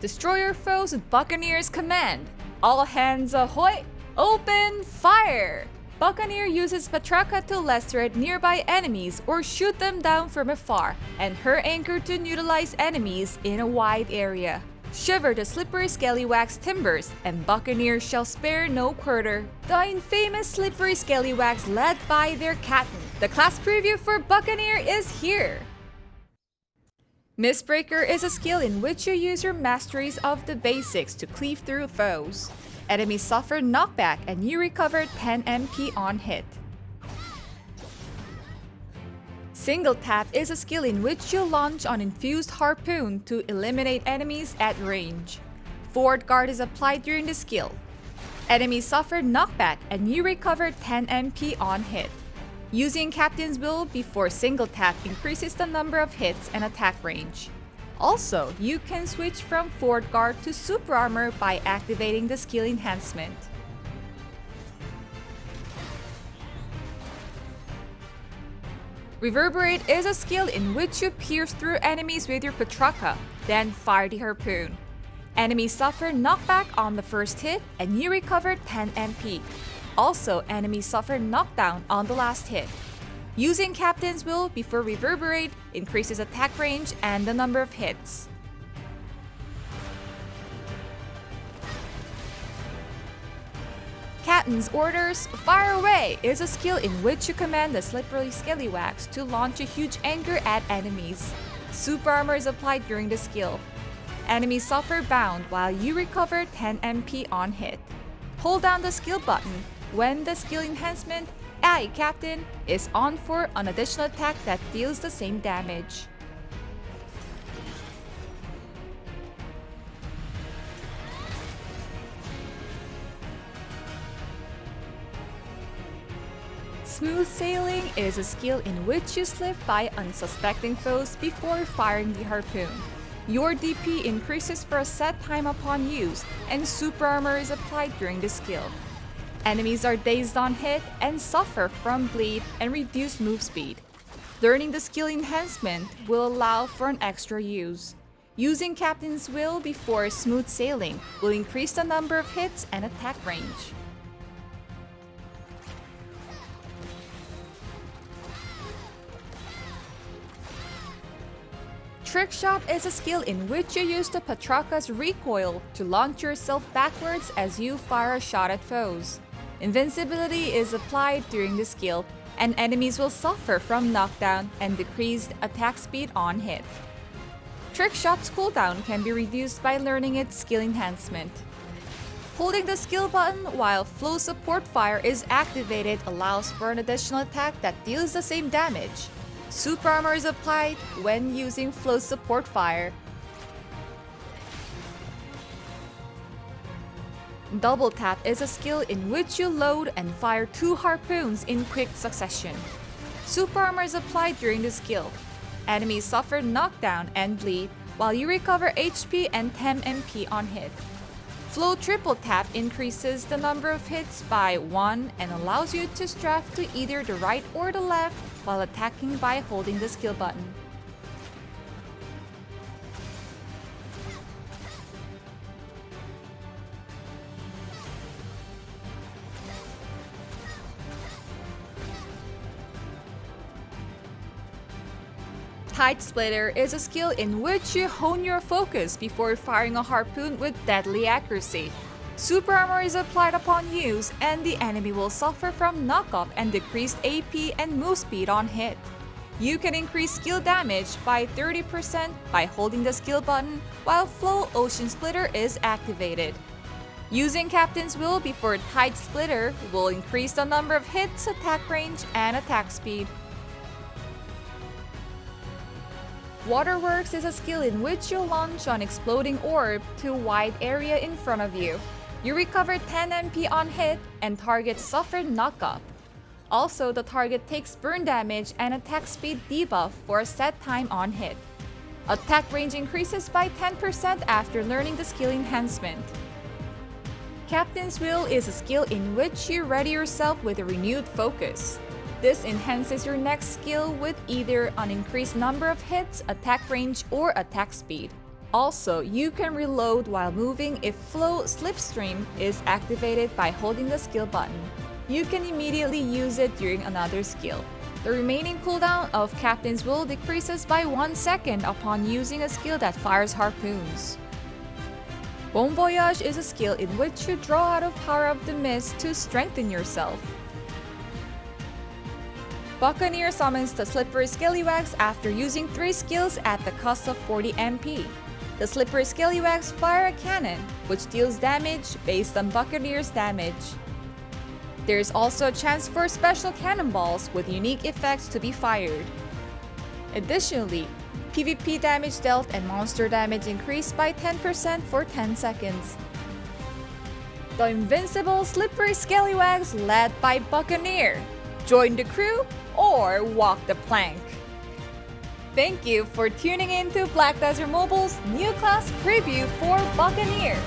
Destroy your foes with Buccaneer's command. All hands ahoy! Open fire! Buccaneer uses Patraka to lacerate nearby enemies or shoot them down from afar, and her anchor to neutralize enemies in a wide area. Shiver the slippery scallywags timbers, and Buccaneer shall spare no quarter. The infamous slippery scallywags led by their captain. The class preview for Buccaneer is here! Mistbreaker is a skill in which you use your masteries of the basics to cleave through foes. Enemies suffer knockback and you recover 10 MP on hit. Single Tap is a skill in which you launch an infused harpoon to eliminate enemies at range. Forward guard is applied during the skill. Enemies suffer knockback and you recover 10 MP on hit. Using Captain's Will before Single Tap increases the number of hits and attack range. Also, you can switch from Forward Guard to Super Armor by activating the skill enhancement. Reverberate is a skill in which you pierce through enemies with your Patraka, then fire the harpoon. Enemies suffer knockback on the first hit and you recover 10 MP. Also, enemies suffer knockdown on the last hit. Using Captain's Will before Reverberate increases attack range and the number of hits. Captain's Orders, Fire Away is a skill in which you command the slippery scallywags to launch a huge anchor at enemies. Super Armor is applied during the skill. Enemies suffer bound while you recover 10 MP on hit. Hold down the skill button when the skill enhancement Aye Captain is on for an additional attack that deals the same damage. Smooth Sailing is a skill in which you slip by unsuspecting foes before firing the harpoon. Your DP increases for a set time upon use, and Super Armor is applied during the skill. Enemies are dazed on hit and suffer from bleed and reduced move speed. Learning the skill enhancement will allow for an extra use. Using Captain's Will before Smooth Sailing will increase the number of hits and attack range. Trickshot is a skill in which you use the Patraka's recoil to launch yourself backwards as you fire a shot at foes. Invincibility is applied during the skill, and enemies will suffer from knockdown and decreased attack speed on hit. Trickshot's cooldown can be reduced by learning its skill enhancement. Holding the skill button while Flow Support Fire is activated allows for an additional attack that deals the same damage. Super Armor is applied when using Flow Support Fire. Double Tap is a skill in which you load and fire 2 harpoons in quick succession. Super Armor is applied during the skill. Enemies suffer knockdown and bleed, while you recover HP and 10 MP on hit. Flow Triple Tap increases the number of hits by 1 and allows you to strafe to either the right or the left while attacking by holding the skill button. Tide Splitter is a skill in which you hone your focus before firing a harpoon with deadly accuracy. Super Armor is applied upon use, and the enemy will suffer from knockoff and decreased AP and move speed on hit. You can increase skill damage by 30% by holding the skill button while Flow Ocean Splitter is activated. Using Captain's Will before Tide Splitter will increase the number of hits, attack range, and attack speed. Waterworks is a skill in which you launch an exploding orb to a wide area in front of you. You recover 10 MP on hit and target suffered knockup. Also, the target takes burn damage and attack speed debuff for a set time on hit. Attack range increases by 10% after learning the skill enhancement. Captain's Will is a skill in which you ready yourself with a renewed focus. This enhances your next skill with either an increased number of hits, attack range, or attack speed. Also, you can reload while moving if Flow Slipstream is activated by holding the skill button. You can immediately use it during another skill. The remaining cooldown of Captain's Will decreases by 1 second upon using a skill that fires harpoons. Bon Voyage is a skill in which you draw out of Power of the Mist to strengthen yourself. Buccaneer summons the Slippery Scallywags after using 3 skills at the cost of 40 MP. The Slippery Scallywags fire a cannon, which deals damage based on Buccaneer's damage. There is also a chance for special cannonballs with unique effects to be fired. Additionally, PvP damage dealt and monster damage increased by 10% for 10 seconds. The invincible Slippery Scallywags led by Buccaneer. Join the crew or walk the plank. Thank you for tuning in to Black Desert Mobile's new class preview for Buccaneer.